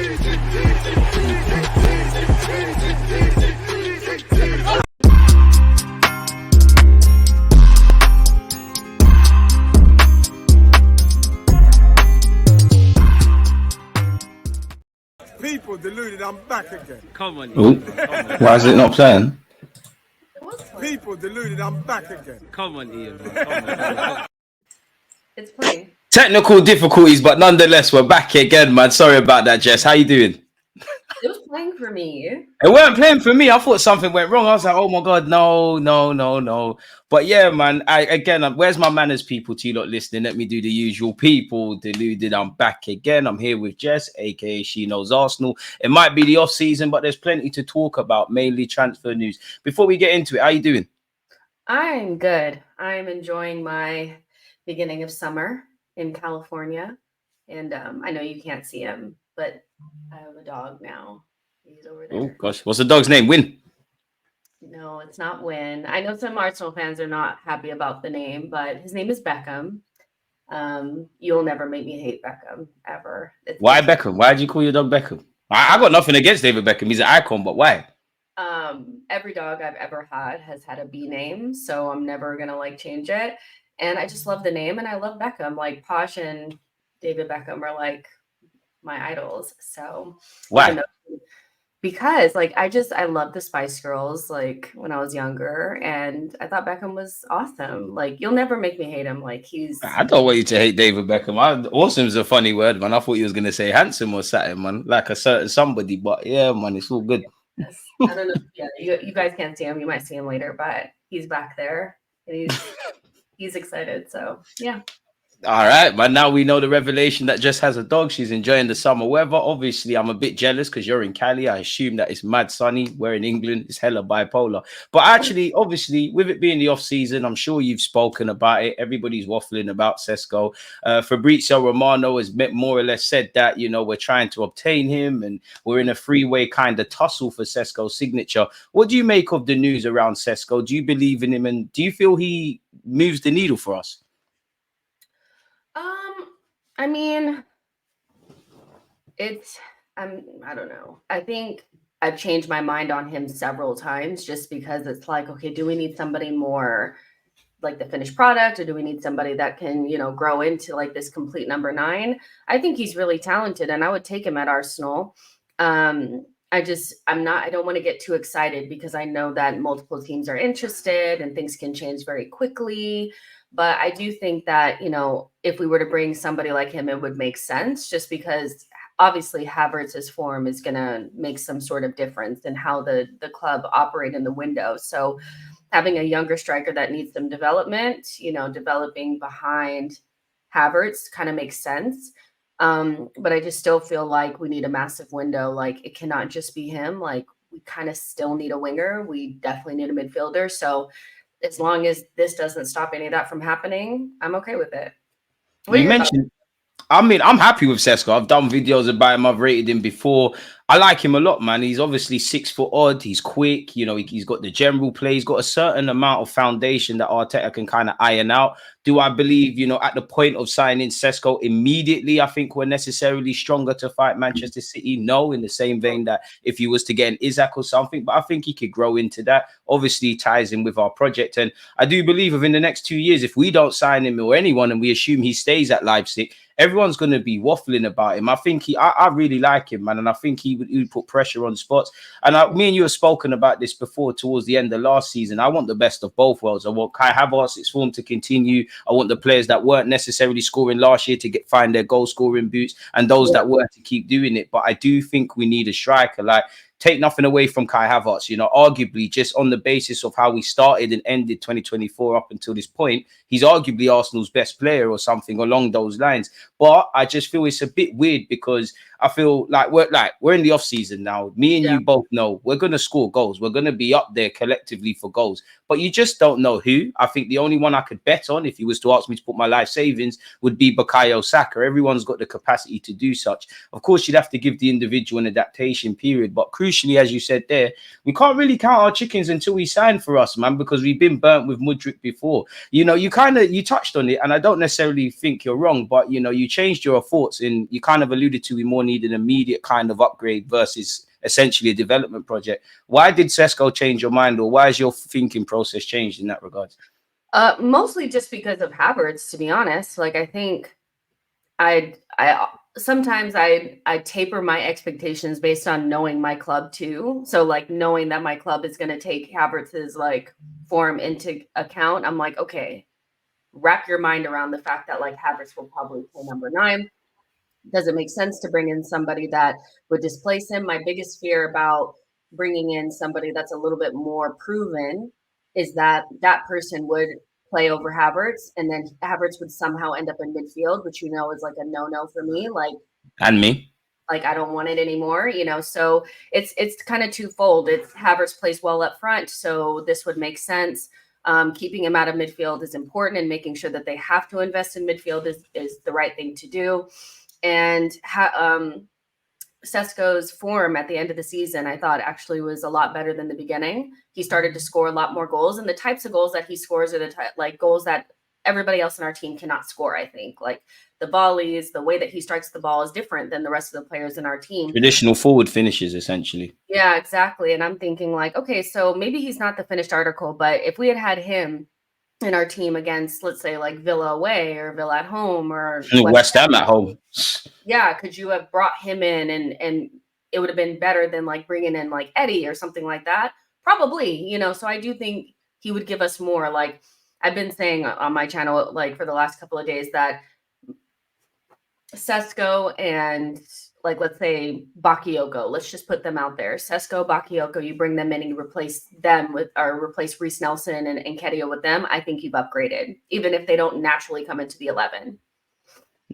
People deluded, I'm back again. Come on. Ooh. Why is it not playing? People deluded, I'm back again. Come on, Ian. Come on. It's playing. Technical difficulties, but nonetheless, we're back again, man. Sorry about that, Jess. How you doing? It was playing for me. It weren't playing for me. I thought something went wrong. I was like, oh my God, no. But yeah, man, where's my manners, people, to you lot listening? Let me do the usual. People deluded, I'm back again. I'm here with Jess, aka She Knows Arsenal. It might be the off season, but there's plenty to talk about, mainly transfer news. Before we get into it, how you doing? I'm good. I'm enjoying my beginning of summer in California. And I know you can't see him, but I have a dog now. He's over there. Oh gosh, what's the dog's name? Win? No, it's not Win. I know some Arsenal fans are not happy about the name, but his name is Beckham. You'll never make me hate Beckham ever. Why Beckham? Why did you call your dog Beckham? I got nothing against David Beckham. He's an icon, but why? Every dog I've ever had has had a B name, so I'm never gonna change it. And I just love the name, and I love Beckham. Like Posh and David Beckham are like my idols. So why? Because I love the Spice Girls when I was younger, and I thought Beckham was awesome. You'll never make me hate him. I don't want you to hate David Beckham. Awesome is a funny word, man. I thought you was gonna say handsome or something, man, like a certain somebody. But yeah, man, it's all good. Yes. I don't know. Yeah, you guys can't see him. You might see him later, but he's back there and he's excited. So yeah. All right, but now we know the revelation that Jess has a dog. She's enjoying the summer weather. Obviously, I'm a bit jealous because you're in Cali. I assume that it's mad sunny. We're in England. It's hella bipolar. But actually, obviously, with it being the off season, I'm sure you've spoken about it. Everybody's waffling about Šeško. Fabrizio Romano has more or less said that, we're trying to obtain him and we're in a freeway kind of tussle for Šeško's signature. What do you make of the news around Šeško? Do you believe in him? And do you feel he moves the needle for us? I mean, I don't know. I think I've changed my mind on him several times just because it's okay, do we need somebody more like the finished product, or do we need somebody that can, grow into this complete number 9? I think he's really talented and I would take him at Arsenal. I don't want to get too excited because I know that multiple teams are interested and things can change very quickly. But I do think that, if we were to bring somebody like him, it would make sense just because obviously Havertz's form is going to make some sort of difference in how the club operate in the window. So having a younger striker that needs some development, developing behind Havertz kind of makes sense. But I just still feel like we need a massive window. It cannot just be him. We kind of still need a winger. We definitely need a midfielder. So as long as this doesn't stop any of that from happening, I'm okay with it. You mentioned, I'm happy with Šeško. I've done videos about him. I've rated him before. I like him a lot, man. He's obviously 6 foot odd. He's quick. He's got the general play. He's got a certain amount of foundation that Arteta can kind of iron out. Do I believe, at the point of signing Šeško immediately, I think we're necessarily stronger to fight Manchester City? No, in the same vein that if he was to get an Isaac or something, but I think he could grow into that. Obviously, ties in with our project. And I do believe within the next 2 years, if we don't sign him or anyone and we assume he stays at Leipzig, everyone's going to be waffling about him. I think I really like him, man. And I think he would put pressure on spots. And me and you have spoken about this before towards the end of last season. I want the best of both worlds. I want Kai Havertz's form to continue. I want the players that weren't necessarily scoring last year to find their goal scoring boots, and those that were to keep doing it. But I do think we need a striker. Take nothing away from Kai Havertz, arguably just on the basis of how we started and ended 2024 up until this point, he's arguably Arsenal's best player or something along those lines. But I just feel it's a bit weird because I feel like we're in the off season now. Me and you both know we're going to score goals. We're going to be up there collectively for goals, but you just don't know who. I think the only one I could bet on, if you was to ask me to put my life savings, would be Bukayo Saka. Everyone's got the capacity to do such. Of course, you'd have to give the individual an adaptation period, but crucially, as you said there, we can't really count our chickens until we sign for us, man, because we've been burnt with Mudryk before. You know, you touched on it, and I don't necessarily think you're wrong, but you know, you changed your thoughts and you kind of alluded to we more need an immediate kind of upgrade versus essentially a development project. Why did Šeško change your mind, or why has your thinking process changed in that regard? Mostly just because of Havertz, to be honest. Like, I think I sometimes I taper my expectations based on knowing my club too. So like knowing that my club is going to take Havertz's like form into account, I'm like, okay, wrap your mind around the fact that like Havertz will probably play number 9. Does it make sense to bring in somebody that would displace him? My biggest fear about bringing in somebody that's a little bit more proven is that that person would play over Havertz, and then Havertz would somehow end up in midfield, which you know is like a no-no for me. And me. Like I don't want it anymore, you know. So it's kind of twofold. It's Havertz plays well up front, so this would make sense. Keeping him out of midfield is important, and making sure that they have to invest in midfield is the right thing to do. And Šeško's form at the end of the season, I thought actually was a lot better than the beginning. He started to score a lot more goals, and the types of goals that he scores are the like goals that everybody else in our team cannot score. I think like the volleys, the way that he strikes the ball is different than the rest of the players in our team. Traditional forward finishes, essentially. Yeah, exactly. And I'm thinking like, okay, so maybe he's not the finished article, but if we had him in our team against, let's say, like Villa away or Villa at home or West Ham at home. Yeah, could you have brought him in and it would have been better than like bringing in like Eddie or something like that? Probably, you know. So I do think he would give us more. Like I've been saying on my channel, like for the last couple of days, that Šeško and like let's say Bakayoko, let's just put them out there. Šeško, Bakayoko, you bring them in and you replace them with, or replace Reece Nelson and Kedio with them. I think you've upgraded, even if they don't naturally come into the 11.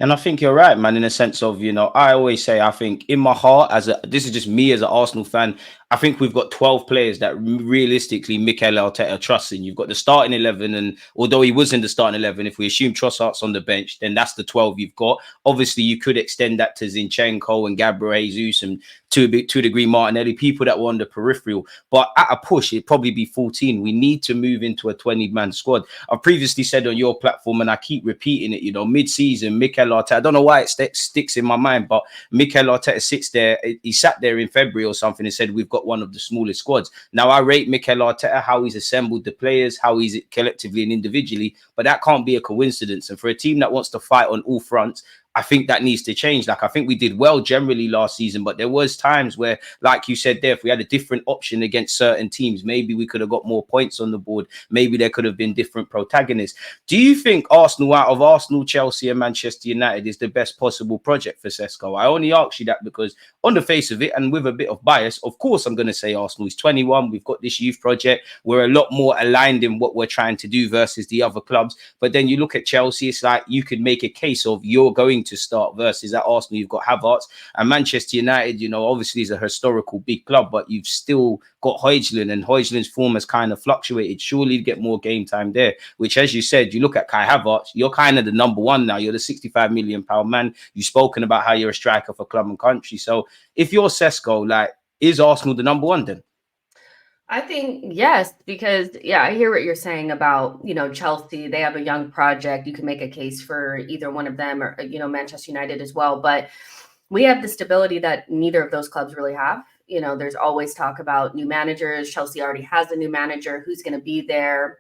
And I think you're right, man, in a sense of, you know, I always say, I think in my heart, this is just me as an Arsenal fan, I think we've got 12 players that realistically Mikel Arteta trusts in. You've got the starting 11, and although he was in the starting 11, if we assume Trossard's on the bench, then that's the 12 you've got. Obviously, you could extend that to Zinchenko and Gabriel Jesus and to a degree Martinelli, people that were on the peripheral. But at a push, it'd probably be 14. We need to move into a 20-man squad. I've previously said on your platform, and I keep repeating it, you know, mid-season, Mikel Arteta, I don't know why it sticks in my mind, but Mikel Arteta sits there, he sat there in February or something and said, we've got one of the smallest squads. Now, I rate Mikel Arteta, how he's assembled the players, how he's collectively and individually, but that can't be a coincidence. And for a team that wants to fight on all fronts, I think that needs to change. Like, I think we did well generally last season, but there was times where, like you said there, if we had a different option against certain teams, maybe we could have got more points on the board. Maybe there could have been different protagonists. Do you think Arsenal, out of Arsenal, Chelsea and Manchester United, is the best possible project for Šeško? I only ask you that because on the face of it, and with a bit of bias, of course, I'm going to say Arsenal is 21. We've got this youth project. We're a lot more aligned in what we're trying to do versus the other clubs. But then you look at Chelsea, it's like you could make a case of you're going to start versus at Arsenal, you've got Havertz, and Manchester United, you know, obviously is a historical big club, but you've still got Højlund, and Højlund's form has kind of fluctuated. Surely you'd get more game time there, which, as you said, you look at Kai Havertz, you're kind of the number one now. You're the £65 million man. You've spoken about how you're a striker for club and country. So if you're Šeško, like, is Arsenal the number one then? I think yes, because yeah, I hear what you're saying about, you know, Chelsea. They have a young project. You can make a case for either one of them, or, you know, Manchester United as well. But we have the stability that neither of those clubs really have. You know, there's always talk about new managers. Chelsea already has a new manager. Who's going to be there?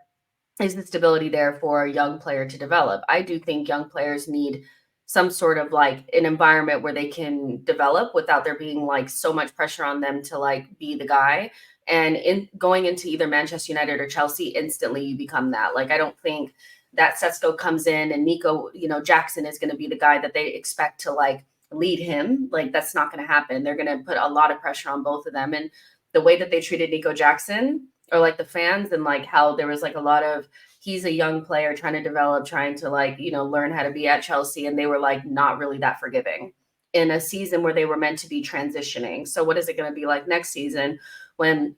Is the stability there for a young player to develop? I do think young players need some sort of like an environment where they can develop without there being like so much pressure on them to like be the guy. And in going into either Manchester United or Chelsea, instantly you become that. Like, I don't think that Šeško comes in and Nico, you know, Jackson is going to be the guy that they expect to like lead him. Like, that's not going to happen. They're going to put a lot of pressure on both of them. And the way that they treated Nico Jackson, or like the fans, and like how there was like a lot of, he's a young player trying to develop, trying to like, you know, learn how to be at Chelsea. And they were like not really that forgiving in a season where they were meant to be transitioning. So what is it going to be like next season when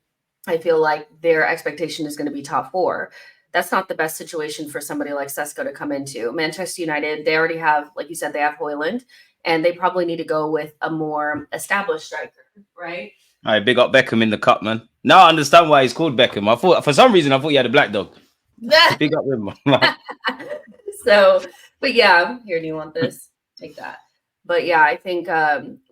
I feel like their expectation is going to be top 4? That's not the best situation for somebody like Šeško to come into. Manchester United, they already have, like you said, they have Højlund, and they probably need to go with a more established striker, right? All right, big up Beckham in the cup, man. Now I understand why he's called Beckham. I thought for some reason I thought he had a black dog. Big up him. So, but yeah, here, do you want this? Take that. But yeah, I think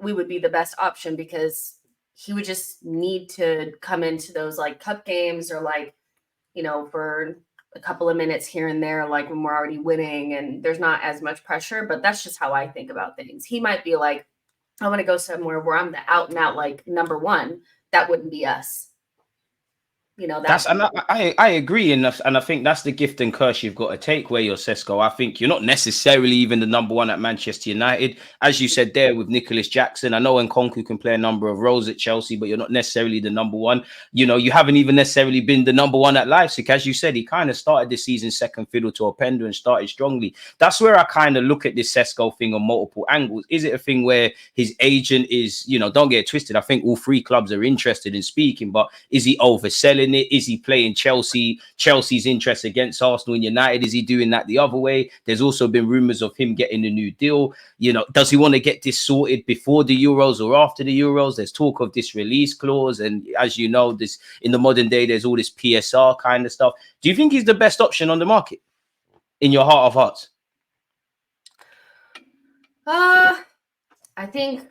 we would be the best option because he would just need to come into those like cup games or like, you know, for a couple of minutes here and there, like when we're already winning and there's not as much pressure. But that's just how I think about things. He might be like, I want to go somewhere where I'm the out and out like number one. That wouldn't be us. You know, That's and I agree, and I think that's the gift and curse you've got to take where you're Sesko. I think you're not necessarily even the number one at Manchester United, as you said there with Nicholas Jackson. I know Nkunku can play a number of roles at Chelsea, but you're not necessarily the number one. You know, you haven't even necessarily been the number one at Leipzig, as you said. He kind of started the season second fiddle to Openda and started strongly. That's where I kind of look at this Sesko thing on multiple angles. Is it a thing where his agent is, you know, don't get it twisted. I think all three clubs are interested in speaking, but is he overselling it? Is he playing Chelsea's interest against Arsenal and United? Is he doing that the other way? There's also been rumors of him getting a new deal. You know, does he want to get this sorted before the Euros or after the Euros? There's talk of this release clause, and as you know, this in the modern day, there's all this PSR kind of stuff. Do you think he's the best option on the market in your heart of hearts? I think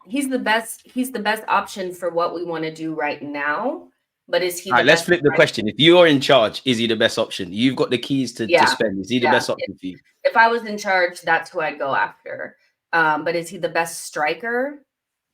he's the best option for what we want to do right now. But is he? All right, let's flip the question. If you're in charge, is he the best option? You've got the keys to spend. Is he the best option for you? If I was in charge, that's who I'd go after. But is he the best striker?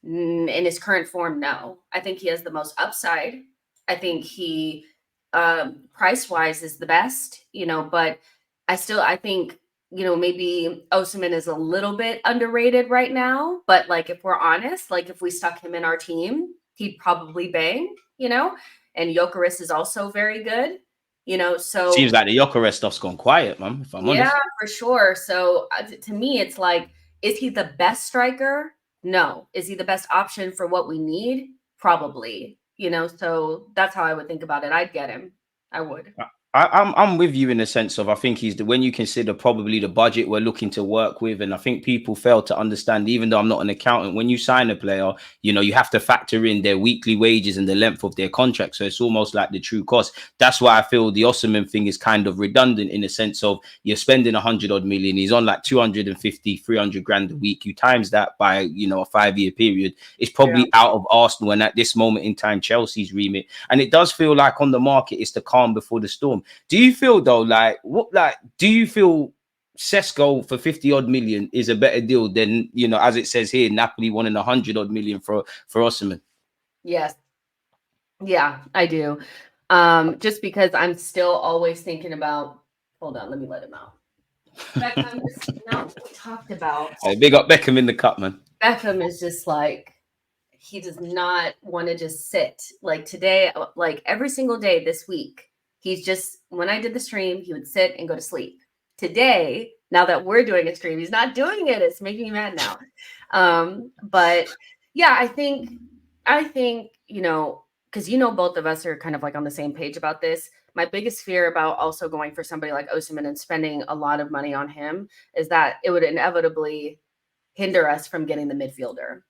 In his current form, no. I think he has the most upside. I think he, price-wise, is the best, you know, but I think, you know, maybe Osimhen is a little bit underrated right now. But, like, if we're honest, like, if we stuck him in our team, he'd probably bang, you know? And Gyökeres is also very good, you know, so... Seems like the Gyökeres stuff's gone quiet, man, if I'm honest. Yeah, for sure. So, to me, it's like, is he the best striker? No. Is he the best option for what we need? Probably, you know, so that's how I would think about it. I'd get him. I would. I'm with you in the sense of I think he's when you consider probably the budget we're looking to work with, and I think people fail to understand, even though I'm not an accountant, when you sign a player, you know, you have to factor in their weekly wages and the length of their contract. So it's almost like the true cost. That's why I feel the Osimhen thing is kind of redundant in the sense of you're spending 100 odd million. He's on like 250, 300 grand a week. You times that by, you know, a 5-year period. It's probably out of Arsenal and at this moment in time, Chelsea's remit. And it does feel like on the market, it's the calm before the storm. Do you feel though, do you feel Šeško for 50 odd million is a better deal than, you know, as it says here, Napoli wanting 100 odd million for Osimhen? Yes. Yeah, I do. Just because I'm still always thinking about, hold on, let me let him out. Beckham is not talked about. Hey, big up Beckham in the cup, man. Beckham is just like, he does not want to just sit. Like today, like every single day this week, he's just, when I did the stream, he would sit and go to sleep. Today, now that we're doing a stream, he's not doing it. It's making me mad now. But yeah, I think, you know, because, you know, both of us are kind of like on the same page about this. My biggest fear about also going for somebody like Osimhen and spending a lot of money on him is that it would inevitably hinder us from getting the midfielder.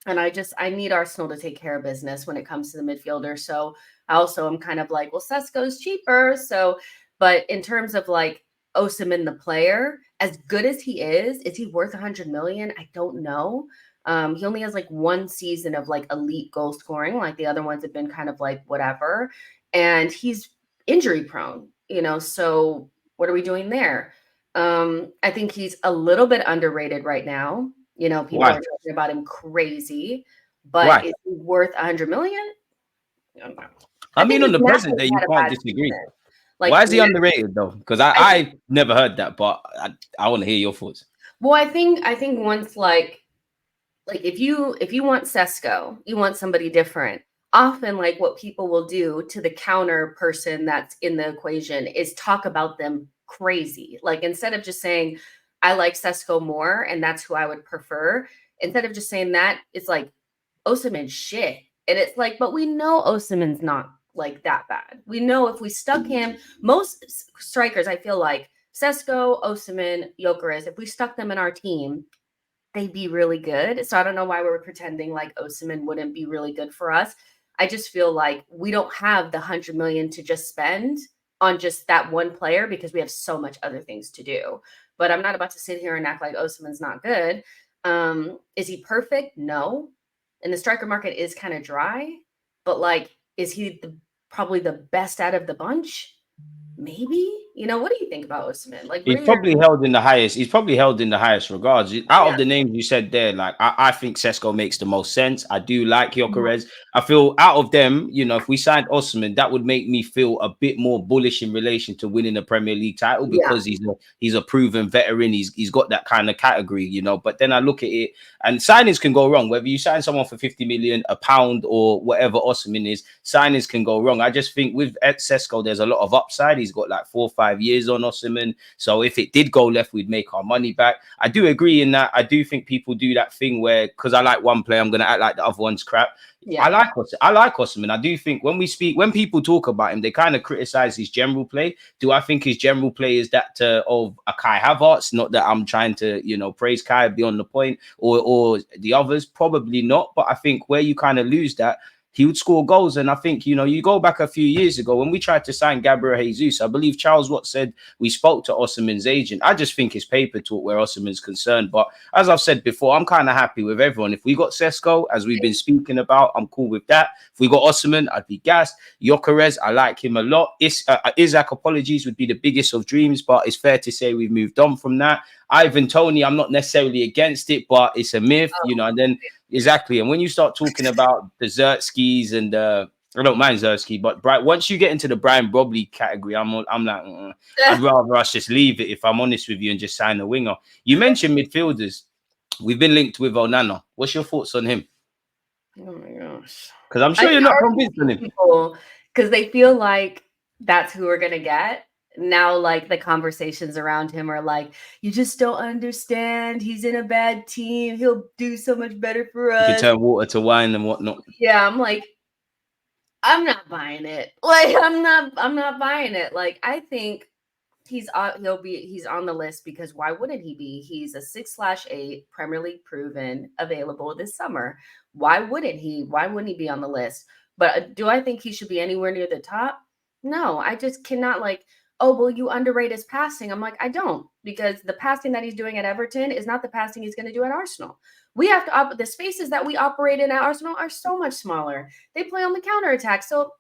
And I need Arsenal to take care of business when it comes to the midfielder. So I also am kind of like, well, Šeško's cheaper. So, but in terms of like Osimhen, the player, as good as he is he worth 100 million? I don't know. He only has like one season of like elite goal scoring. Like the other ones have been kind of like whatever. And he's injury prone, you know, so what are we doing there? I think he's a little bit underrated right now. You know, people are talking about him crazy, but is he worth 100 million? I mean, on the present day, you can't disagree. Like, why is he underrated though? Because I never heard that, but I want to hear your thoughts. Well, I think once like if you want Šeško, you want somebody different. Often, like what people will do to the counter person that's in the equation is talk about them crazy. Like instead of just saying, I like Šeško more, and that's who I would prefer. Instead of just saying that, it's like Osimhen's shit. And it's like, but we know Osimhen's not like that bad. We know if we stuck him, most strikers, I feel like Šeško, Osimhen, Gyökeres, if we stuck them in our team, they'd be really good. So I don't know why we're pretending like Osimhen wouldn't be really good for us. I just feel like we don't have the 100 million to just spend on just that one player because we have so much other things to do. But I'm not about to sit here and act like Osimhen's not good. Is he perfect? No. And the striker market is kind of dry, but like, is he probably the best out of the bunch? Maybe. What do you think about Osimhen? Like, He's probably held in the highest. He's probably held in the highest regards. Out of the names you said there, like I think Šeško makes the most sense. I do like Gyökeres. I feel out of them, if we signed Osimhen, that would make me feel a bit more bullish in relation to winning a Premier League title because he's a proven veteran. He's got that kind of category, But then I look at it, and signings can go wrong. Whether you sign someone for 50 million, a pound, or whatever Osimhen is, signings can go wrong. I just think with Šeško, there's a lot of upside. He's got like 4 or 5 years on Osimhen. So if it did go left, we'd make our money back. I do agree in that. I do think people do that thing where, because I like one player, I'm going to act like the other one's crap. Yeah. I like Osimhen. I do think when people talk about him, they kind of criticize his general play. Do I think his general play is that of a Kai Havertz? Not that I'm trying to, praise Kai beyond the point or the others. Probably not. But I think where you kind of lose that, he would score goals. And I think, you go back a few years ago when we tried to sign Gabriel Jesus, I believe Charles Watt said we spoke to Osimhen's agent. I just think it's paper talk where Osimhen's concerned. But as I've said before, I'm kind of happy with everyone. If we got Šeško, as we've been speaking about, I'm cool with that. If we got Osimhen, I'd be gassed. Gyökeres, I like him a lot. Isaac, apologies, would be the biggest of dreams, but it's fair to say we've moved on from that. Ivan Toney, I'm not necessarily against it, but it's a myth, and then exactly. And when you start talking about the Zertskis and I don't mind Zertski, but once you get into the Brian Brobley category, I'm like, I'd rather us just leave it, if I'm honest with you, and just sign a winger. You mentioned midfielders. We've been linked with Onana. What's your thoughts on him? Oh my gosh. Because I'm sure you're not convinced on him. Because they feel like that's who we're gonna get. Now, like, the conversations around him are like, you just don't understand. He's in a bad team. He'll do so much better for us. You can turn water to wine and whatnot. Yeah, I'm like, I'm not buying it. Like, I'm not buying it. Like, I think he's on the list because why wouldn't he be? He's a 6/8 Premier League proven, available this summer. Why wouldn't he be on the list? But do I think he should be anywhere near the top? No, I just cannot, like, oh, well, you underrate his passing. I'm like, I don't, because the passing that he's doing at Everton is not the passing he's going to do at Arsenal. We have to the spaces that we operate in at Arsenal are so much smaller. They play on the counterattack. So,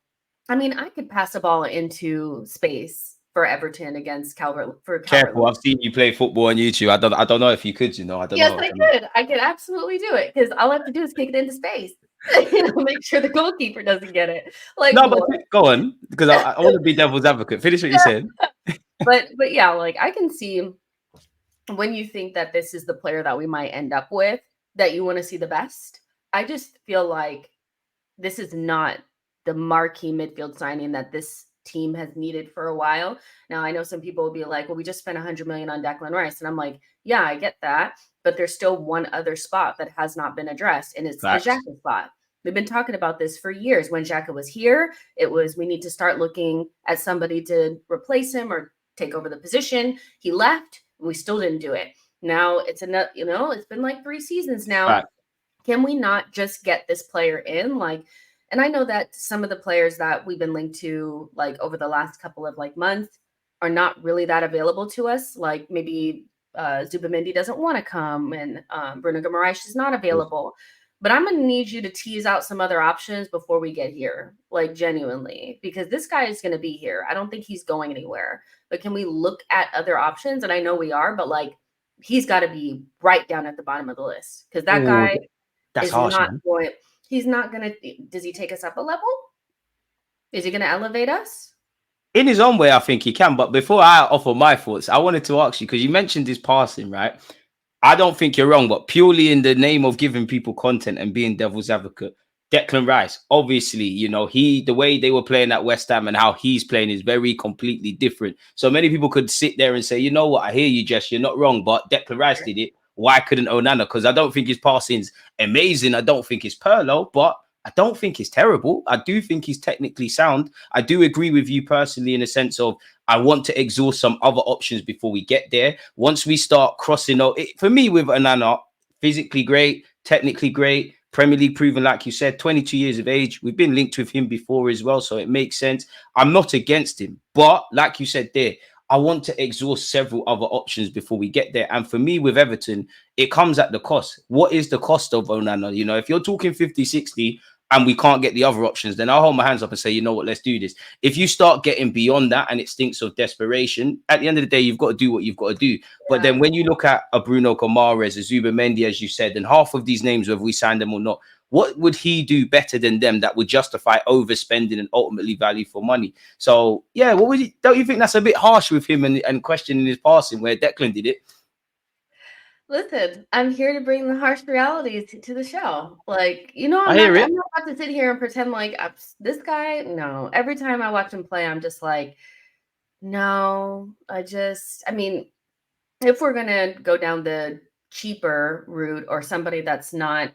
I mean, I could pass a ball into space for Everton against Calvert. Careful, I've seen you play football on YouTube. I don't know if you could, I don't know. Yes, I could. I could absolutely do it because all I have to do is kick it into space. Make sure the goalkeeper doesn't get it. Like, no, but go on, because I want to be devil's advocate. Finish what you said. but yeah, like, I can see when you think that this is the player that we might end up with, that you want to see the best. I just feel like this is not the marquee midfield signing that this team has needed for a while. Now, I know some people will be like, well, we just spent 100 million on Declan Rice. And I'm like, yeah, I get that. But there's still one other spot that has not been addressed, and it's the Xhaka spot. We've been talking about this for years. When Xhaka was here, it was, we need to start looking at somebody to replace him or take over the position. He left, and we still didn't do it. Now it's another, it's been like 3 seasons now. Right. Can we not just get this player in? Like, and I know that some of the players that we've been linked to, like, over the last couple of months, are not really that available to us. Like, maybe Zubamendi doesn't want to come, and Bruno Guimaraes is not available. But I'm going to need you to tease out some other options before we get here, like, genuinely, because this guy is going to be here. I don't think he's going anywhere. But can we look at other options? And I know we are, but, like, he's got to be right down at the bottom of the list, because that guy is not going. He's not going to. Does he take us up a level? Is he going to elevate us? In his own way, I think he can. But before I offer my thoughts, I wanted to ask you, because you mentioned his passing, right? I don't think you're wrong, but purely in the name of giving people content and being devil's advocate, Declan Rice, obviously, the way they were playing at West Ham and how he's playing is very completely different. So many people could sit there and say, you know what, I hear you, Jess, you're not wrong, but Declan Rice did it. Why couldn't Onana? Because I don't think his passing's amazing. I don't think it's Pirlo, but I don't think it's terrible. I do think he's technically sound. I do agree with you personally in the sense of I want to exhaust some other options before we get there. Once we start crossing out, for me with Onana, physically great, technically great, Premier League proven, like you said, 22 years of age. We've been linked with him before as well, so it makes sense. I'm not against him, but like you said there, I want to exhaust several other options before we get there. And for me, with Everton, it comes at the cost. What is the cost of Onana? You know, if you're talking 50, 60, and we can't get the other options, then I'll hold my hands up and say, you know what, let's do this. If you start getting beyond that and it stinks of desperation, at the end of the day, you've got to do what you've got to do. But then when you look at a Bruno Gomes, a Zubimendi, as you said, and half of these names, whether we signed them or not, what would he do better than them that would justify overspending and ultimately value for money? So, yeah, what would don't you think that's a bit harsh with him and questioning his passing where Declan did it? Listen, I'm here to bring the harsh realities to the show. Like, you know, I hear it. I'm not about to sit here and pretend like this guy. No, every time I watch him play, I'm just like, no, I mean, if we're going to go down the cheaper route or somebody that's not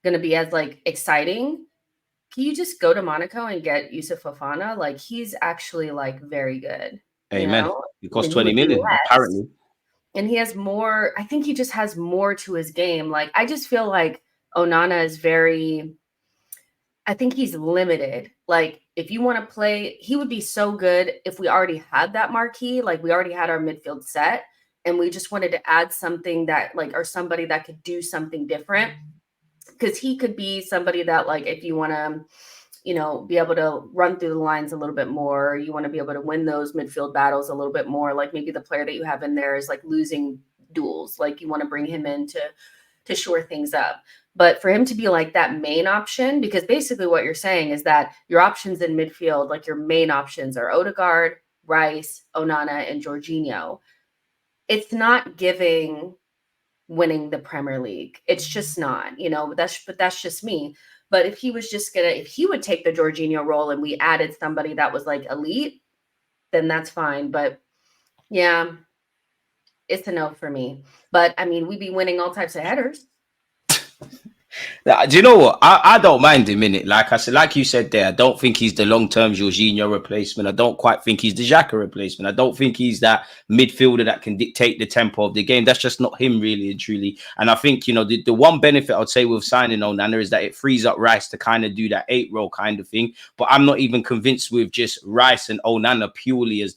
going to be as like exciting, can you just go to Monaco and get Yusuf Fofana? Like, he's actually like very good. Amen. You know? It costs 20 million, apparently. And he has more, I think he just has more to his game. Like, I just feel like Onana is I think he's limited. Like, if you want to play, he would be so good if we already had that marquee. Like, we already had our midfield set and we just wanted to add something that, like, or somebody that could do something different. Because he could be somebody that, like, if you want to, you know, be able to run through the lines a little bit more. You want to be able to win those midfield battles a little bit more. Like maybe the player that you have in there is like losing duels. Like you want to bring him in to shore things up. But for him to be like that main option, because basically what you're saying is that your options in midfield, like your main options are Odegaard, Rice, Onana, and Jorginho. It's not giving winning the Premier League. It's just not, you know, but that's just me. But if he was just if he would take the Jorginho role and we added somebody that was like elite, then that's fine. But yeah, it's a no for me. But I mean, we'd be winning all types of headers. Do you know what? I don't mind him in it. Like I said, like you said there, I don't think he's the long-term Jorginho replacement. I don't quite think he's the Xhaka replacement. I don't think he's that midfielder that can dictate the tempo of the game. That's just not him, really and truly. And I think, you know, the one benefit I'd say with signing Onana is that it frees up Rice to kind of do that 8 role kind of thing. But I'm not even convinced with just Rice and Onana purely as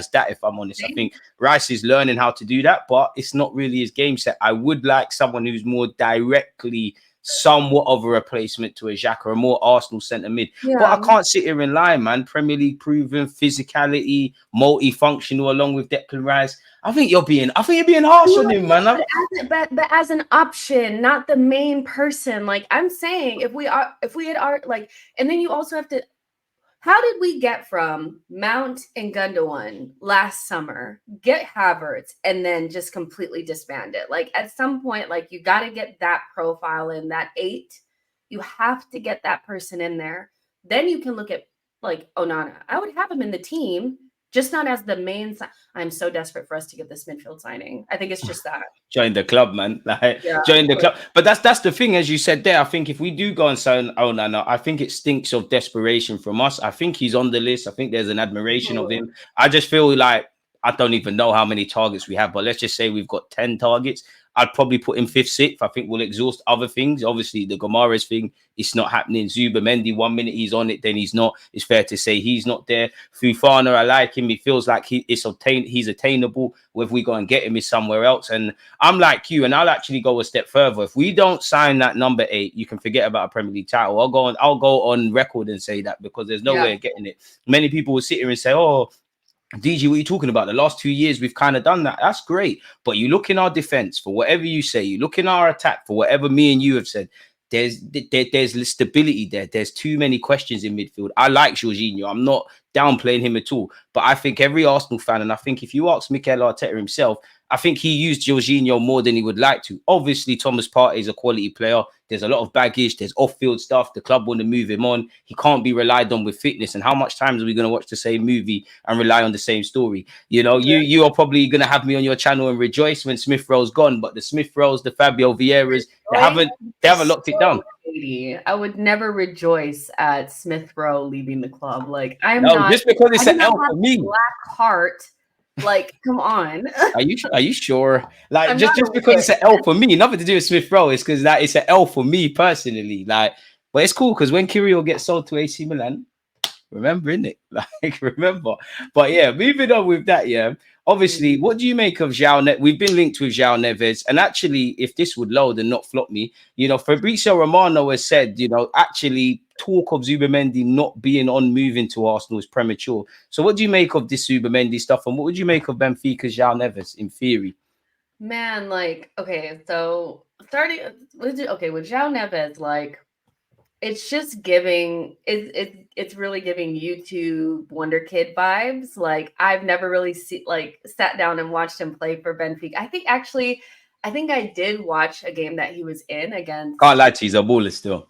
that, if I'm honest. I think Rice is learning how to do that, but it's not really his game set. I would like someone who's more directly somewhat of a replacement to a Xhaka, a more Arsenal centre mid. Yeah. But I can't sit here and lie, man. Premier League proven, physicality, multifunctional, along with Declan Rice. I think you're being harsh on him, man. But as an option, not the main person. Like I'm saying, if we had like, and then you also have to. How did we get from Mount and Gundogan last summer, get Havertz, and then just completely disband it? Like at some point, like you got to get that profile in, that 8. You have to get that person in there. Then you can look at like Onana. I would have him in the team, just not as the main. I'm so desperate for us to get this midfield signing. I think it's just that. Join the club, man. Like, yeah, join the club. But that's the thing, as you said there. I think if we do go and sign Onana, I think it stinks of desperation from us. I think he's on the list. I think there's an admiration of him. I just feel like I don't even know how many targets we have, but let's just say we've got 10 targets. I'd probably put him 5th, 6th. I think we'll exhaust other things. Obviously, the Gomes thing, it's not happening. Zubimendi, 1 minute he's on it, then he's not. It's fair to say he's not there. Fofana, I like him. He feels like he's attainable. Whether we go and get him is somewhere else. And I'm like you, and I'll actually go a step further. If we don't sign that number 8, you can forget about a Premier League title. I'll go on record and say that because there's no way of getting it. Many people will sit here and say, oh, DG, what are you talking about? The last 2 years, we've kind of done that. That's great. But you look in our defense for whatever you say, you look in our attack for whatever me and you have said, there's stability there. There's too many questions in midfield. I like Jorginho. I'm not downplaying him at all. But I think every Arsenal fan, and I think if you ask Mikel Arteta himself, I think he used Jorginho more than he would like to. Obviously, Thomas Partey is a quality player. There's a lot of baggage. There's off-field stuff. The club want to move him on. He can't be relied on with fitness. And how much times are we going to watch the same movie and rely on the same story? You know, you are probably going to have me on your channel and rejoice when Smith Rowe's gone. But the Smith Rowes, the Fabio Vieiras, they haven't locked it down. I would never rejoice at Smith Rowe leaving the club. Like I'm not just because it's an L for me. Black heart Like, come on. Are you sure? Like, I'm just not because aware. it's an L for me, nothing to do with Smith Rowe. It's because that it's an L for me personally. Like, but it's cool because when Kirill gets sold to AC Milan, remember, innit? Like, remember. But yeah, moving on with that, yeah. Obviously, what do you make of João Neves? We've been linked with João Neves. And actually, if this would load and not flop me, Fabrizio Romano has said, actually talk of Zubamendi not being on moving to Arsenal is premature. So what do you make of this Zubamendi stuff? And what would you make of Benfica's João Neves in theory? Man, like, okay, so starting with João Neves, like, it's just giving it's really giving YouTube Wonder Kid vibes. Like, I've never really sat down and watched him play for Benfica. I think I did watch a game that he was in against. Can't lie to you, he's a baller still.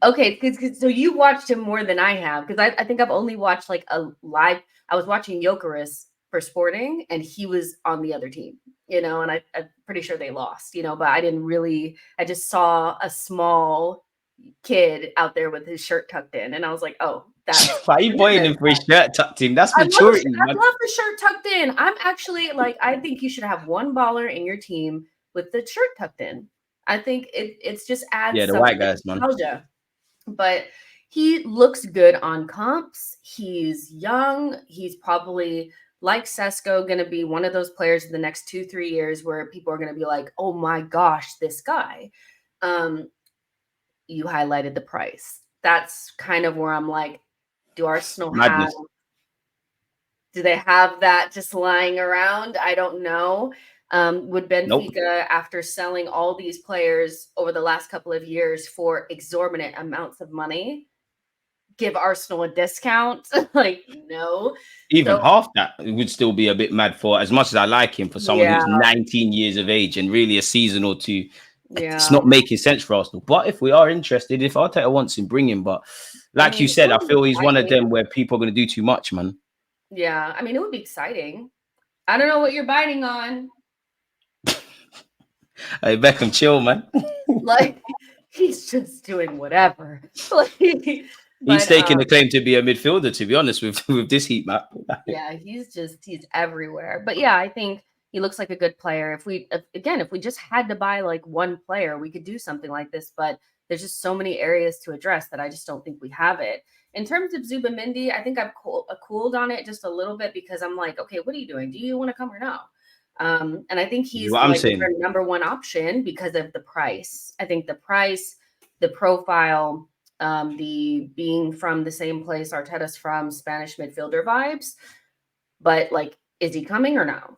Okay, so you watched him more than I have, because I think I've only watched like a live. I was watching Jokeris for Sporting, and he was on the other team, and I'm pretty sure they lost, but I didn't really. I just saw a small kid out there with his shirt tucked in, and I was like, oh, that's why are you buying him for his shirt tucked in? That's maturity. I love the shirt tucked in. I'm actually like, I think you should have one baller in your team with the shirt tucked in. I think it's just adds the white guys, man. Nostalgia. But he looks good on comps. He's young. He's probably, like Šeško, going to be one of those players in the next 2-3 years where people are going to be like, oh my gosh, this guy. You highlighted the price. That's kind of where I'm like, do Arsenal do they have that just lying around? I don't know. Would Benfica, after selling all these players over the last couple of years for exorbitant amounts of money, give Arsenal a discount? Like, no. Even half that would still be a bit mad for, as much as I like him, for someone who's 19 years of age and really a season or two. Yeah. It's not making sense for Arsenal. But if we are interested, if Arteta wants him, bring him. But like you said, I feel he's one of them where people are going to do too much, man. Yeah, I mean, it would be exciting. I don't know what you're biting on. Hey, Beckham, chill, man. Like, he's just doing whatever. He's taking the claim to be a midfielder, to be honest, with this heat map. Yeah, he's everywhere. But yeah, I think he looks like a good player. If we just had to buy like one player, we could do something like this. But there's just so many areas to address that I just don't think we have it. In terms of Zubamendi, I think I've cooled on it just a little bit, because I'm like, okay, what are you doing? Do you want to come or no? And I think he's like their number one option because of the price. I think the price, the profile, the being from the same place Arteta's from, Spanish midfielder vibes. But like, is he coming or no?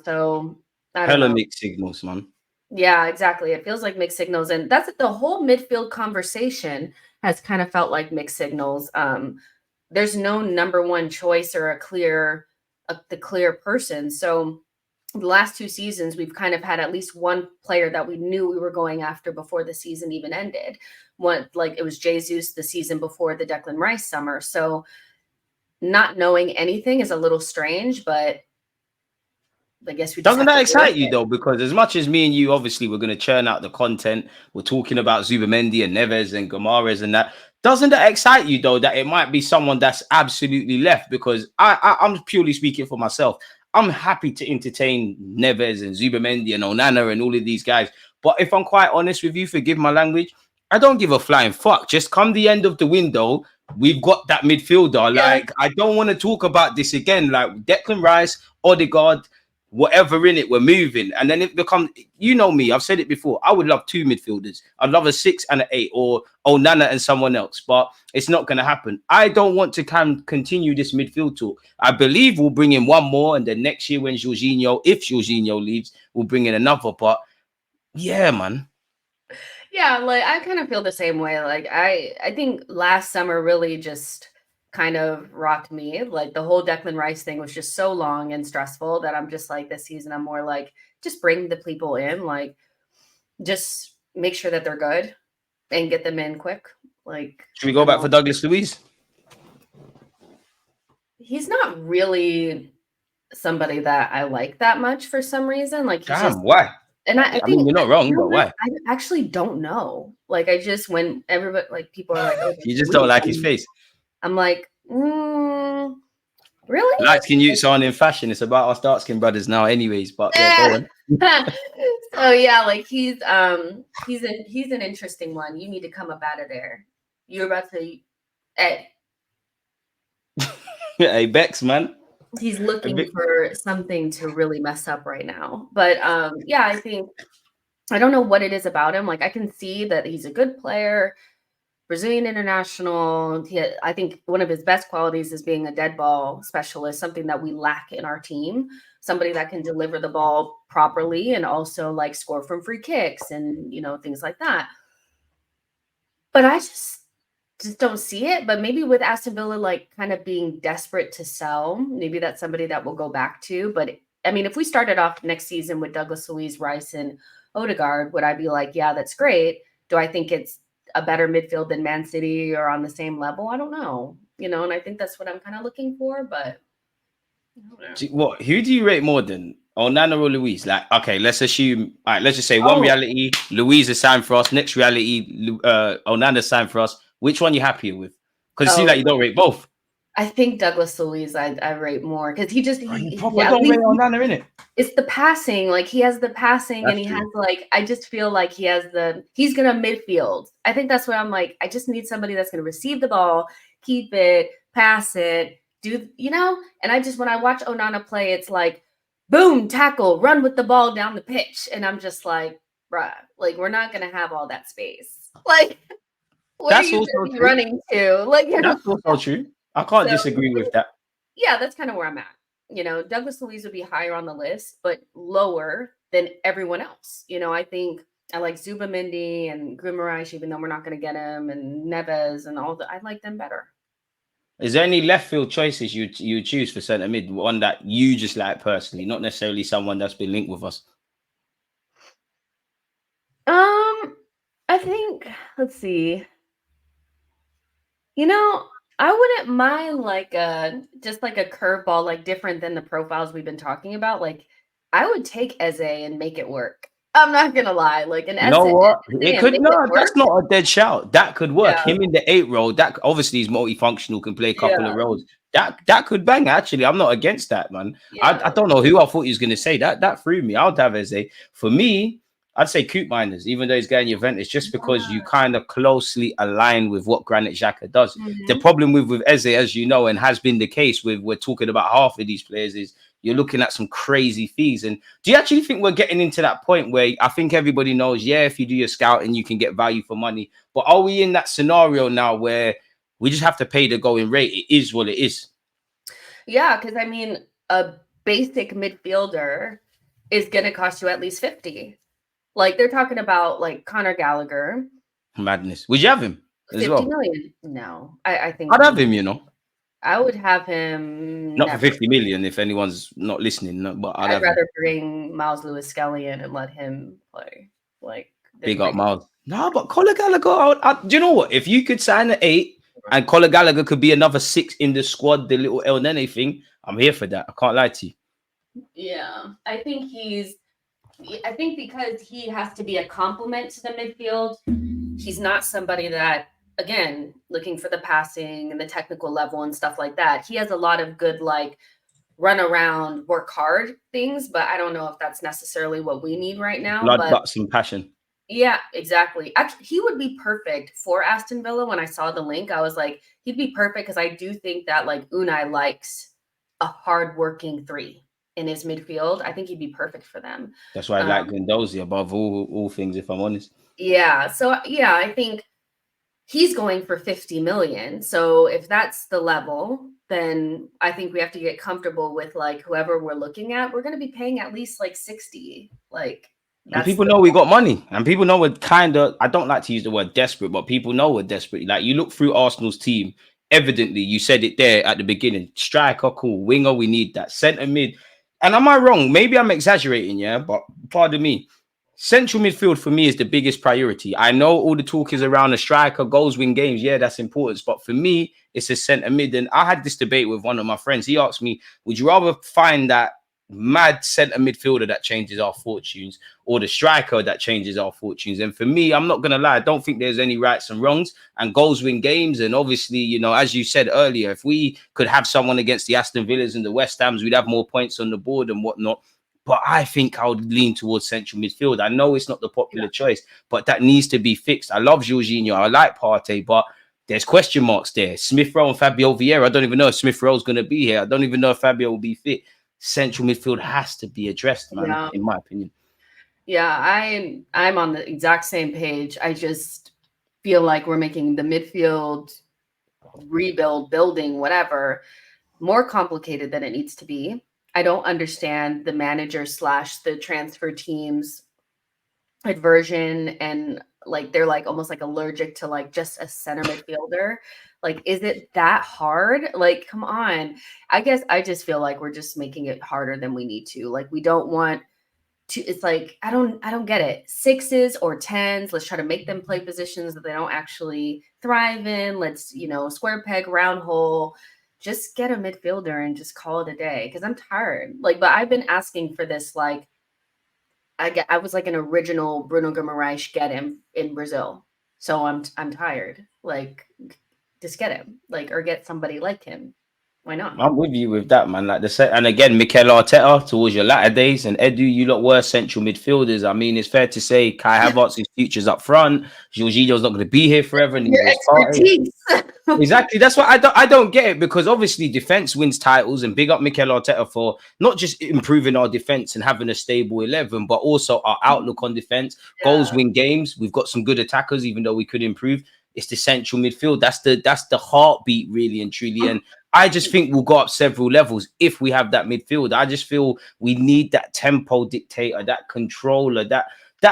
So I don't know. Mixed signals, man. Yeah, exactly. It feels like mixed signals. And that's the whole midfield conversation has kind of felt like mixed signals. There's no number one choice or the clear person. So the last 2 seasons, we've kind of had at least one player that we knew we were going after before the season even ended. It was Jesus the season before the Declan Rice summer. So not knowing anything is a little strange, but I guess we doesn't that excite you though? Because as much as me and you, obviously, we're going to churn out the content. We're talking about Zubamendi and Neves and Gomares and that. Doesn't that excite you though, that it might be someone that's absolutely left? Because I'm purely speaking for myself. I'm happy to entertain Neves and Zubamendi and Onana and all of these guys. But if I'm quite honest with you, forgive my language, I don't give a flying fuck. Just come the end of the window, we've got that midfielder. Yeah. Like, I don't want to talk about this again. Like, Declan Rice, Odegaard, whatever in it, we're moving. And then it becomes, you know me, I've said it before, I would love 2 midfielders. I'd love a 6 and an 8, or Onana and someone else, but it's not going to happen. I don't want to continue this midfield talk. I believe we'll bring in one more, and then next year when if Jorginho leaves, we'll bring in another. But yeah, man. Yeah, like, I kind of feel the same way. Like, I think last summer really just kind of rocked me. Like, the whole Declan Rice thing was just so long and stressful that I'm just like, this season I'm more like, just bring the people in, like, just make sure that they're good and get them in quick. Like, should we go back for Douglas Luiz? He's not really somebody that I like that much for some reason. Like, why? And I think you're not wrong, but why? I actually don't know. Like, when everybody, like, people are like, you just don't like his face. I'm like, Really? Light skin youths aren't in fashion. It's about us dark skin brothers now, anyways. But yeah, go on. So yeah, like he's an interesting one. You need to come up out of there. You're about to Hey, Bex, man. he's looking for something to really mess up right now. But yeah, I think I don't know what it is about him. Like I can see that he's a good player, Brazilian international. I think one of his best qualities is being a dead ball specialist, something that we lack in our team. Somebody that can deliver the ball properly and also like score from free kicks and things like that. But I just don't see it. But maybe with Aston Villa like kind of being desperate to sell, maybe that's somebody that we'll go back to. But I mean, if we started off next season with Douglas Luiz, Rice, and Odegaard, would I be like, yeah, that's great? Do I think it's a better midfield than Man City or on the same level? I don't know. And I think that's what I'm kind of looking for. But what? Who do you rate more than Onana or Luiz? Like, okay, let's assume. All right, let's just say one reality. Luiz is signed for us. Next reality, Onana signed for us. Which one you happier with? Because it seems like you don't rate both. I think Douglas Luiz I rate more because he don't rate Onana in it. It's the passing, like he has the passing. That's and he true. Has like I just feel like he's gonna midfield. I think that's what I'm like. I just need somebody that's gonna receive the ball, keep it, pass it, and I just when I watch Onana play, it's like boom, tackle, run with the ball down the pitch. And I'm just like, bruh, like we're not gonna have all that space. Like where that's are you also true. running to? Like that's also true. I can't disagree with that. Yeah, that's kind of where I'm at. Douglas Luiz would be higher on the list, but lower than everyone else. I think I like Zubamendi and Guimaraes, even though we're not going to get him, and Neves and all that. I like them better. Is there any left field choices you choose for centre mid? One that you just like personally, not necessarily someone that's been linked with us. I think let's see. I wouldn't mind like just like a curveball, like different than the profiles we've been talking about. Like I would take Eze and make it work. I'm not gonna lie. Like an Eze, you know what? That's not a dead shout. That could work. Yeah. Him in the 8 role. That obviously is multifunctional, can play a couple of roles. That could bang. Actually, I'm not against that, man. Yeah. I don't know who I thought he was gonna say that. That threw me. I'd have Eze. For me, I'd say Coop Miners, even though he's going Juventus, just because you kind of closely align with what Granit Xhaka does. Mm-hmm. The problem with Eze, as you know, and has been the case with we're talking about half of these players, is you're looking at some crazy fees. And do you actually think we're getting into that point where I think everybody knows, if you do your scouting, you can get value for money. But are we in that scenario now where we just have to pay the going rate? It is what it is. Yeah, because I mean, a basic midfielder is going to cost you at least 50. Like they're talking about like Conor Gallagher. Madness. Would you have him as 50 million? No, I think I'd have him, I would have him not for 50 million if anyone's not listening. No, but I'd rather bring Miles Lewis Skelly in and let him play. Like big up Miles. No, but Conor Gallagher, do you know what? If you could sign an 8 and Conor Gallagher could be another 6 in the squad, the little El Nene thing, I'm here for that. I can't lie to you. Yeah, I think because he has to be a complement to the midfield, he's not somebody that, again, looking for the passing and the technical level and stuff like that. He has a lot of good, like, run around, work hard things, but I don't know if that's necessarily what we need right now. Blood, guts, and passion. Yeah, exactly. Actually, he would be perfect for Aston Villa. When I saw the link, I was like, he'd be perfect because I do think that, like, Unai likes a hard-working 3. In his midfield. I think he'd be perfect for them. That's why I like Guendouzi above all things, if I'm honest. Yeah. So yeah, I think he's going for 50 million. So if that's the level, then I think we have to get comfortable with like whoever we're looking at. We're going to be paying at least like 60. Like and people know we got money, and people know we're kind of, I don't like to use the word desperate, but people know we're desperate. Like you look through Arsenal's team, evidently you said it there at the beginning. Striker, cool. Winger, we need that. Centre mid. And am I wrong? Maybe I'm exaggerating, but pardon me. Central midfield for me is the biggest priority. I know all the talk is around a striker, goals, win games. Yeah, that's important. But for me, it's a centre mid. And I had this debate with one of my friends. He asked me, would you rather find that mad centre midfielder that changes our fortunes or the striker that changes our fortunes. And for me, I'm not going to lie, I don't think there's any rights and wrongs, and goals win games. And obviously, you know, as you said earlier, if we could have someone against the Aston Villas and the West Hams, we'd have more points on the board and whatnot. But I think I would lean towards central midfield. I know it's not the popular choice, but that needs to be fixed. I love Jorginho. I like Partey, but there's question marks there. Smith Rowe and Fabio Vieira. I don't even know if Smith Rowe's going to be here. I don't even know if Fabio will be fit. Central midfield has to be addressed, man, in my opinion. Yeah, I'm on the exact same page. I just feel like we're making the midfield rebuild, building, whatever, more complicated than it needs to be. I don't understand the manager / the transfer team's aversion, and like they're like almost like allergic to like just a center midfielder. Like, is it that hard? Like, come on. I guess I just feel like we're just making it harder than we need to. Like, we don't want to, it's like, I don't get it. 6s or 10s, let's try to make them play positions that they don't actually thrive in. Let's, you know, square peg, round hole. Just get a midfielder and just call it a day. Because I'm tired. Like, but I've been asking for this, like, I was like an original Bruno Guimaraes get him in Brazil. So I'm tired. Like, just get him, like, or get somebody like him. Why not? I'm with you with that, man. Like the set, and again, Mikel Arteta towards your latter days, and Edu, you lot were central midfielders. I mean, it's fair to say Kai Havertz's future's up front. Jorginho's not going to be here forever. And your expertise. Exactly. That's why I don't get it, because obviously defense wins titles, and big up Mikel Arteta for not just improving our defense and having a stable 11, but also our outlook on defense. Goals win games. We've got some good attackers, even though we could improve. It's the central midfield. That's the heartbeat, really and truly. And I just think we'll go up several levels if we have that midfield. I just feel we need that tempo dictator, that controller, that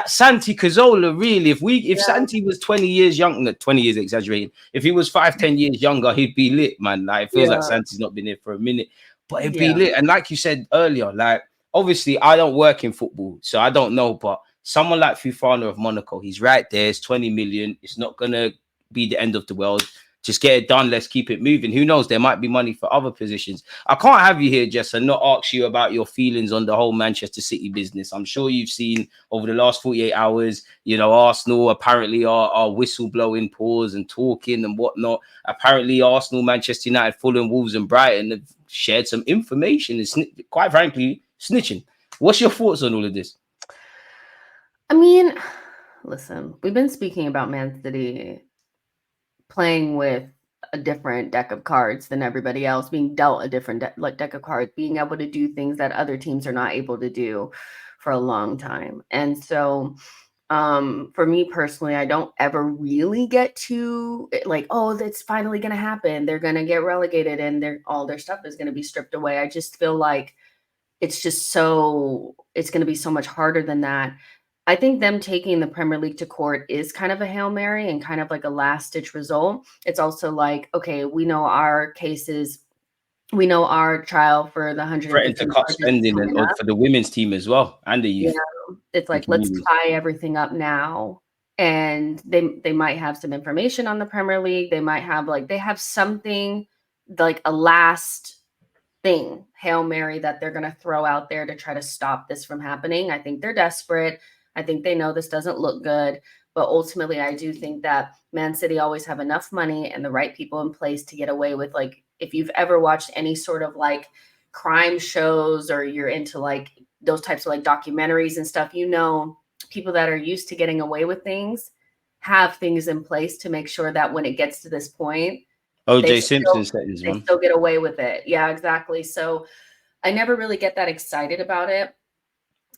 Santi Cazorla, really. If Santi was 20 years younger, 20 years exaggerating, if he was 5-10 years younger, he'd be lit, man. Like, it feels like Santi's not been here for a minute, but it'd be lit. And like you said earlier, like, obviously I don't work in football, so I don't know, but someone like Fofana of Monaco, he's right there. It's 20 million. It's not gonna be the end of the world. Just get it done. Let's keep it moving. Who knows? There might be money for other positions. I can't have you here, Jess, and not ask you about your feelings on the whole Manchester City business. I'm sure you've seen over the last 48 hours, you know, Arsenal apparently are whistleblowing pause and talking and whatnot. Apparently Arsenal, Manchester United, Fulham, Wolves and Brighton have shared some information and quite frankly, snitching. What's your thoughts on all of this? I mean, listen, we've been speaking about Man City playing with a different deck of cards than everybody else, being dealt a different deck of cards, being able to do things that other teams are not able to do for a long time. And so for me personally, I don't ever really get to like, oh, that's finally going to happen. They're going to get relegated and all their stuff is going to be stripped away. I just feel like it's going to be so much harder than that. I think them taking the Premier League to court is kind of a Hail Mary and kind of like a last-ditch result. It's also like, okay, we know our cases, we know our trial for the 100 threatened to cut spending and for the women's team as well and the youth. Yeah, it's like, let's tie everything up now. And they might have some information on the Premier League. They might have they have something like a last thing, Hail Mary, that they're going to throw out there to try to stop this from happening. I think they're desperate. I think they know this doesn't look good, but ultimately I do think that Man City always have enough money and the right people in place to get away with, like, if you've ever watched any sort of like crime shows or you're into like those types of like documentaries and stuff, you know, people that are used to getting away with things have things in place to make sure that when it gets to this point, OJ Simpson said this one. They still get away with it. Yeah, exactly. So I never really get that excited about it.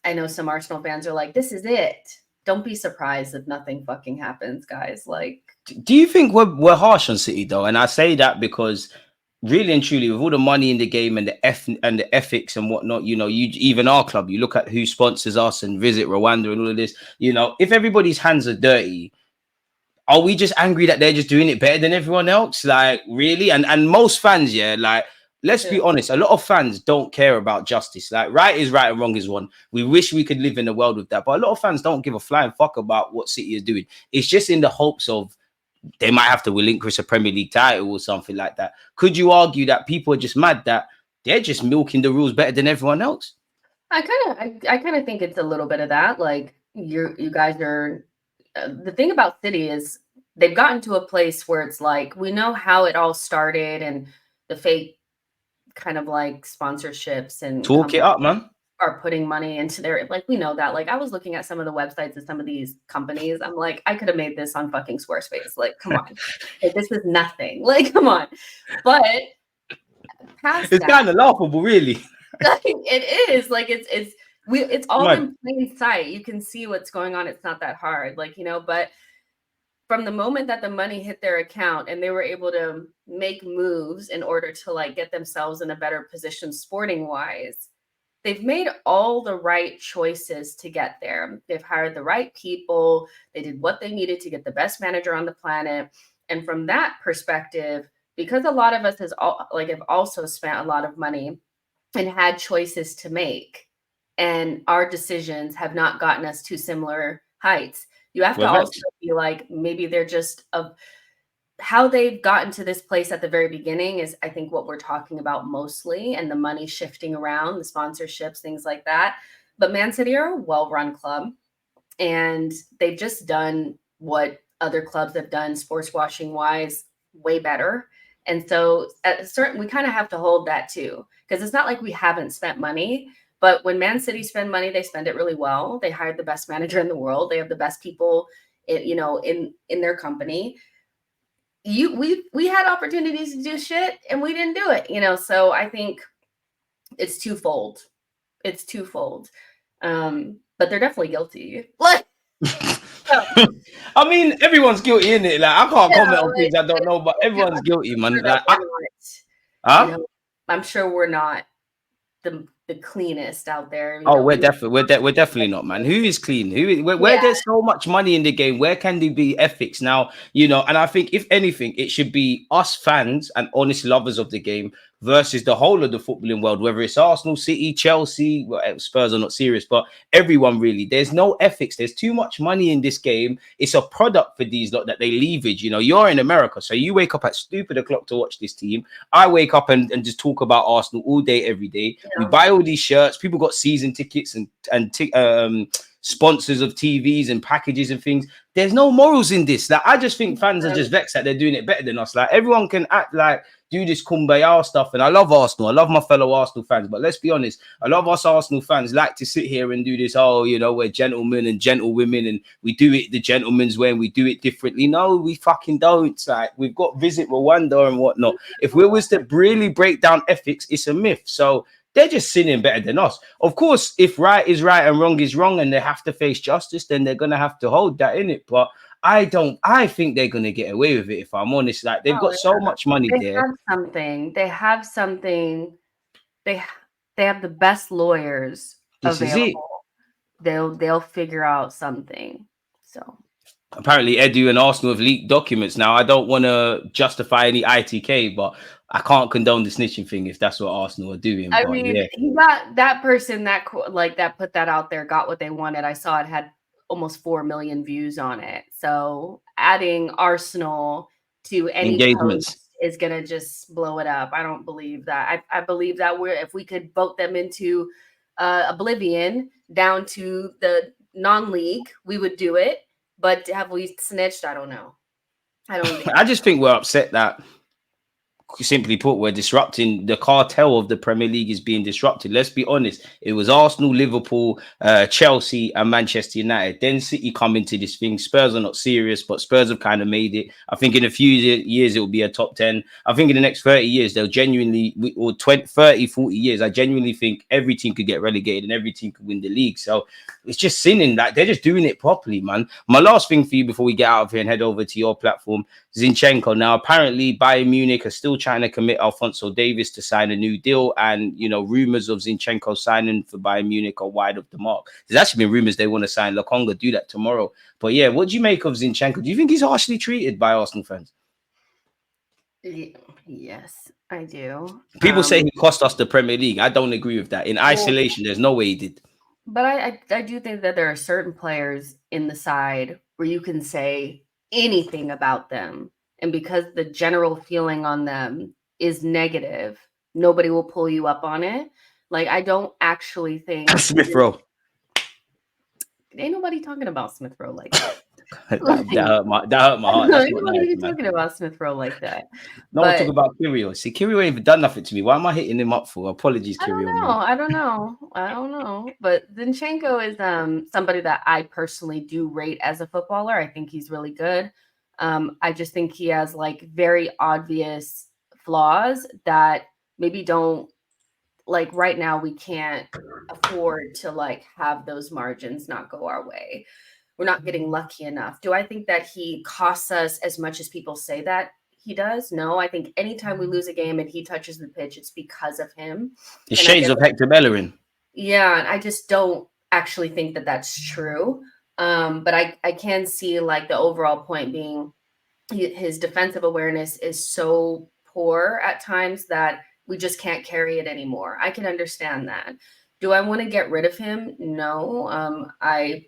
I know some Arsenal fans are like, this is it. Don't be surprised if nothing fucking happens, guys. Like, do you think we're harsh on City though? And I say that because really and truly, with all the money in the game and the ethics and whatnot, you know, even our club, you look at who sponsors us and Visit Rwanda and all of this, you know, if everybody's hands are dirty, are we just angry that they're just doing it better than everyone else? Like, really? And most fans, yeah, like, let's be honest, a lot of fans don't care about justice. Like, right is right and wrong is one. We wish we could live in a world with that. But a lot of fans don't give a flying fuck about what City is doing. It's just in the hopes of they might have to relinquish a Premier League title or something like that. Could you argue that people are just mad that they're just milking the rules better than everyone else? I kind of think it's a little bit of that. Like you guys are. The thing about City is they've gotten to a place where it's like we know how it all started and the fake kind of like sponsorships and Talk it up, man. are putting money into their, like, we know that. Like, I was looking at some of the websites of some of these companies. I'm like, I could have made this on fucking Squarespace. Like, come on. Like, this is nothing. Like, come on. But past It's kind of laughable, really. like, it is. Like, it's all in plain sight. You can see what's going on. It's not that hard. Like, but from the moment that the money hit their account and they were able to make moves in order to like get themselves in a better position sporting wise, they've made all the right choices to get there. They've hired the right people. They did what they needed to get the best manager on the planet. And from that perspective, because a lot of us have also spent a lot of money and had choices to make, and our decisions have not gotten us to similar heights. You have to also be like, maybe they're just how they've gotten to this place at the very beginning is, I think, what we're talking about mostly, and the money shifting around, the sponsorships, things like that. But Man City are a well-run club, and they've just done what other clubs have done sports washing wise way better. And so we kind of have to hold that too, because it's not like we haven't spent money. But when Man City spend money, they spend it really well. They hired the best manager in the world. They have the best people, in their company. We had opportunities to do shit and we didn't do it. So I think it's twofold. But they're definitely guilty. Like, I mean, everyone's guilty, isn't it? Like, I can't comment on things I don't know, but everyone's guilty, man. Like, I'm sure we're not the cleanest out there. We're definitely not, man. Who is clean? Where there's so much money in the game, where can there be ethics now? And I think if anything, it should be us fans and honest lovers of the game versus the whole of the footballing world, whether it's Arsenal, City, Chelsea, Spurs are not serious, but everyone really. There's no ethics. There's too much money in this game. It's a product for these lot that they leverage. You're in America, so you wake up at stupid o'clock to watch this team. I wake up and just talk about Arsenal all day, every day. Yeah. We buy all these shirts. People got season tickets and sponsors of TVs and packages and things. There's no morals in this. Like, I just think fans are just vexed that they're doing it better than us. Like, everyone can act like do this kumbaya stuff, and I love Arsenal. I love my fellow Arsenal fans, but let's be honest, a lot of us Arsenal fans like to sit here and do this. We're gentlemen and gentlewomen, and we do it the gentleman's way, and we do it differently. No, we fucking don't. Like, we've got Visit Rwanda and whatnot. If we was to really break down ethics, it's a myth. So they're just sinning better than us. Of course, if right is right and wrong is wrong, and they have to face justice, then they're gonna have to hold that in it. But I think they're gonna get away with it, if I'm honest. Like, they've got so much money there. They have something. They have the best lawyers available. They'll figure out something. So apparently Edu and Arsenal have leaked documents. Now, I don't want to justify any ITK, but I can't condone the snitching thing if that's what Arsenal are doing. I mean, he got that person that put that out there, got what they wanted. I saw it had almost 4 million views on it. So adding Arsenal to any engagements is gonna just blow it up. I don't believe that. I believe that if we could vote them into oblivion down to the non-league, we would do it. But have we snitched? I don't know. I just think we're upset that, simply put, we're disrupting the cartel of the Premier League is being disrupted. Let's be honest. It was Arsenal, Liverpool, Chelsea, and Manchester United. Then City come into this thing. Spurs are not serious, but Spurs have kind of made it. I think in a few years, it will be a top 10. I think in the next 30 years, they'll genuinely, or 20, 30, 40 years, I genuinely think every team could get relegated and every team could win the league. So it's just sinning. Like, they're just doing it properly, man. My last thing for you before we get out of here and head over to your platform, Zinchenko. Now, apparently, Bayern Munich are still trying to commit Alphonso Davies to sign a new deal, and rumors of Zinchenko signing for Bayern Munich are wide of the mark. There's actually been rumors they want to sign Lokonga, do that tomorrow. But yeah, what do you make of Zinchenko? Do you think he's harshly treated by Arsenal fans? Yes, I do. People say he cost us the Premier League. I don't agree with that. In isolation, there's no way he did. But I do think that there are certain players in the side where you can say anything about them, and because the general feeling on them is negative, nobody will pull you up on it. Like, I don't actually think Smith Rowe. Ain't nobody talking about Smith Rowe like that. that hurt my heart. That's Ain't not nobody nice, even man. talking about Smith Rowe like that. No one's But talking about Kyrgios. See, Kyrgios ain't even done nothing to me. Why am I hitting him up for? Apologies, I don't Kyrgios. know. I don't know. But Zinchenko is somebody that I personally do rate as a footballer. I think he's really good. I just think he has like very obvious flaws that maybe don't, like, right now we can't afford to like have those margins not go our way. We're not getting lucky enough. Do I think that he costs us as much as people say that he does? No, I think anytime we lose a game and he touches the pitch, it's because of him. The And I shades guess, of Hector Bellerin. yeah, and I just don't actually think that that's true. But I can see like the overall point being his defensive awareness is so poor at times that we just can't carry it anymore. I can understand that. Do I want to get rid of him? No. I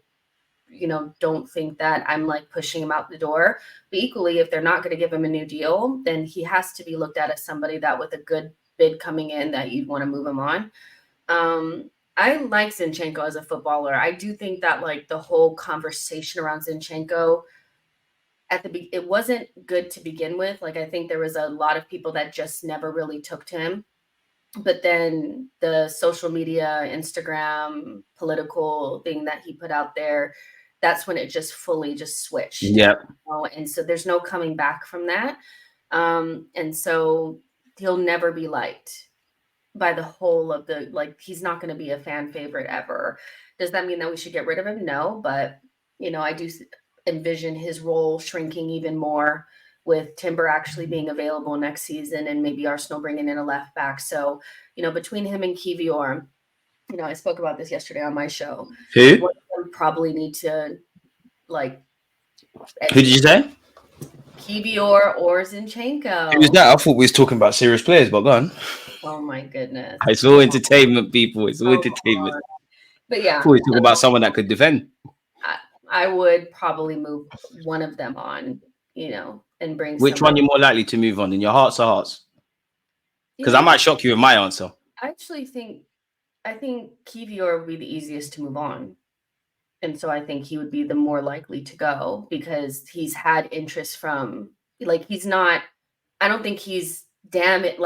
don't think that I'm like pushing him out the door. But equally, if they're not going to give him a new deal, then he has to be looked at as somebody that with a good bid coming in that you'd want to move him on. I like Zinchenko as a footballer. I do think that like the whole conversation around Zinchenko it wasn't good to begin with. Like, I think there was a lot of people that just never really took to him. But then the social media, Instagram, political thing that he put out there, that's when it just fully just switched. Yeah. And so there's no coming back from that. And so he'll never be liked by the whole of the, like, he's not going to be a fan favorite ever. Does that mean that we should get rid of him? No, but I do envision his role shrinking even more with Timber actually being available next season and maybe Arsenal bringing in a left back. So, between him and Kivior, I spoke about this yesterday on my show. Who? One of them probably need to, like... Who did you say? Kivior or Zinchenko. Who's that? I thought we was talking about serious players, but go on. Oh my goodness. It's all entertainment, people. It's all entertainment. But yeah. I thought we were talking about someone that could defend. I would probably move one of them on, and bring. Which one you're more likely to move on? In your hearts or hearts? Because I might shock you with my answer. I think Kivior would be the easiest to move on. And so I think he would be the more likely to go because he's had interest from, like, I don't think he's damaged,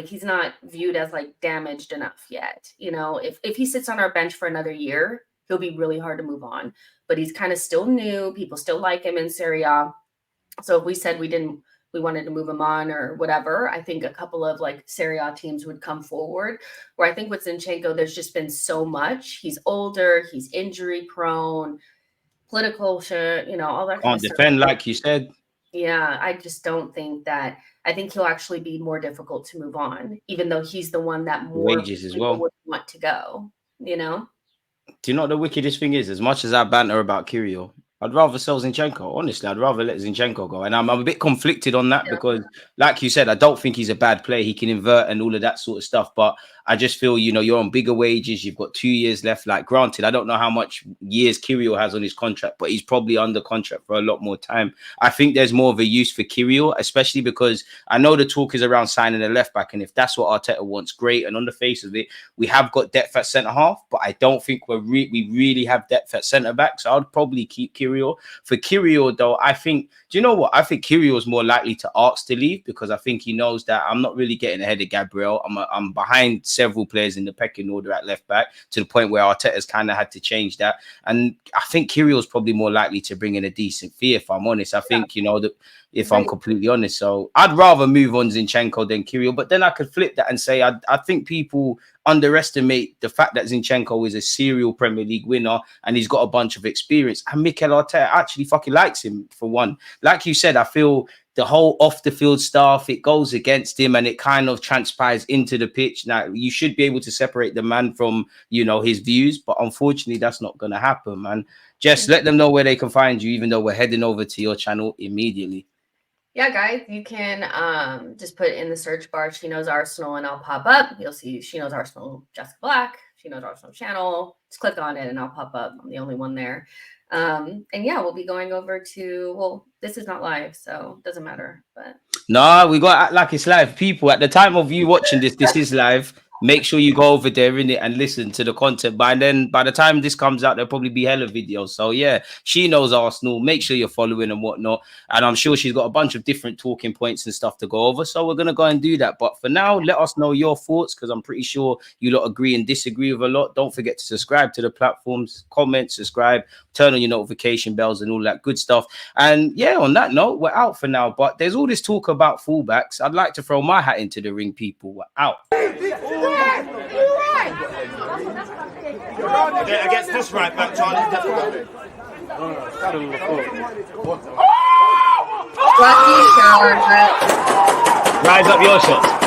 he's not viewed as like damaged enough yet. If he sits on our bench for another year, he'll be really hard to move on. But he's kind of still new. People still like him in Serie A. So if we said we wanted to move him on or whatever, I think a couple of like Serie A teams would come forward. Where I think with Zinchenko, there's just been so much. He's older, he's injury prone, political shit, all that kind of stuff. Can't defend, like you said. Yeah, I just don't think that. I think he'll actually be more difficult to move on, even though he's the one that more wages as well would want to go. Do you know what the wickedest thing is? As much as I banter about Kyrgios, I'd rather sell Zinchenko. Honestly, I'd rather let Zinchenko go. And I'm a bit conflicted on that because, like you said, I don't think he's a bad player. He can invert and all of that sort of stuff. But I just feel, you're on bigger wages. You've got 2 years left. Like, granted, I don't know how much years Kyrgios has on his contract, but he's probably under contract for a lot more time. I think there's more of a use for Kyrgios, especially because I know the talk is around signing a left back. And if that's what Arteta wants, great. And on the face of it, we have got depth at centre half, but I don't think we really have depth at centre back. So I'd probably keep Kyrgios. For Kyrgios, though, I think, do you know what? I think Kyrgios is more likely to ask to leave because I think he knows that I'm not really getting ahead of Gabriel. I'm behind several players in the pecking order at left back to the point where Arteta's kind of had to change that. And I think Kyrgios is probably more likely to bring in a decent fee, if I'm honest. I think, if I'm completely honest. So I'd rather move on Zinchenko than Kyrgios. But then I could flip that and say I think people underestimate the fact that Zinchenko is a serial Premier League winner and he's got a bunch of experience. And Mikel Arteta actually fucking likes him, for one. Like you said, I feel the whole off the field stuff, it goes against him and it kind of transpires into the pitch. Now, you should be able to separate the man from, his views, but unfortunately, that's not going to happen, man. Just let them know where they can find you, even though we're heading over to your channel immediately. Yeah, guys, you can just put in the search bar She Knows Arsenal and I'll pop up. You'll see She Knows Arsenal Jessica Black, She Knows Arsenal channel. Just click on it and I'll pop up. I'm the only one there. And yeah, we'll be going over to, this is not live, so it doesn't matter. But no, we got to act like it's live. People, at the time of you watching this is live. Make sure you go over there in it and listen to the content. By the time this comes out, there'll probably be hella videos. So yeah, she knows Arsenal. Make sure you're following and whatnot. And I'm sure she's got a bunch of different talking points and stuff to go over. So we're gonna go and do that. But for now, let us know your thoughts, because I'm pretty sure you lot agree and disagree with a lot. Don't forget to subscribe to the platforms, comment, subscribe, turn on your notification bells and all that good stuff. And yeah, on that note, we're out for now. But there's all this talk about fullbacks. I'd like to throw my hat into the ring, people. We're out. Against this right back, Charlie. Lucky shower. Rise up your shots.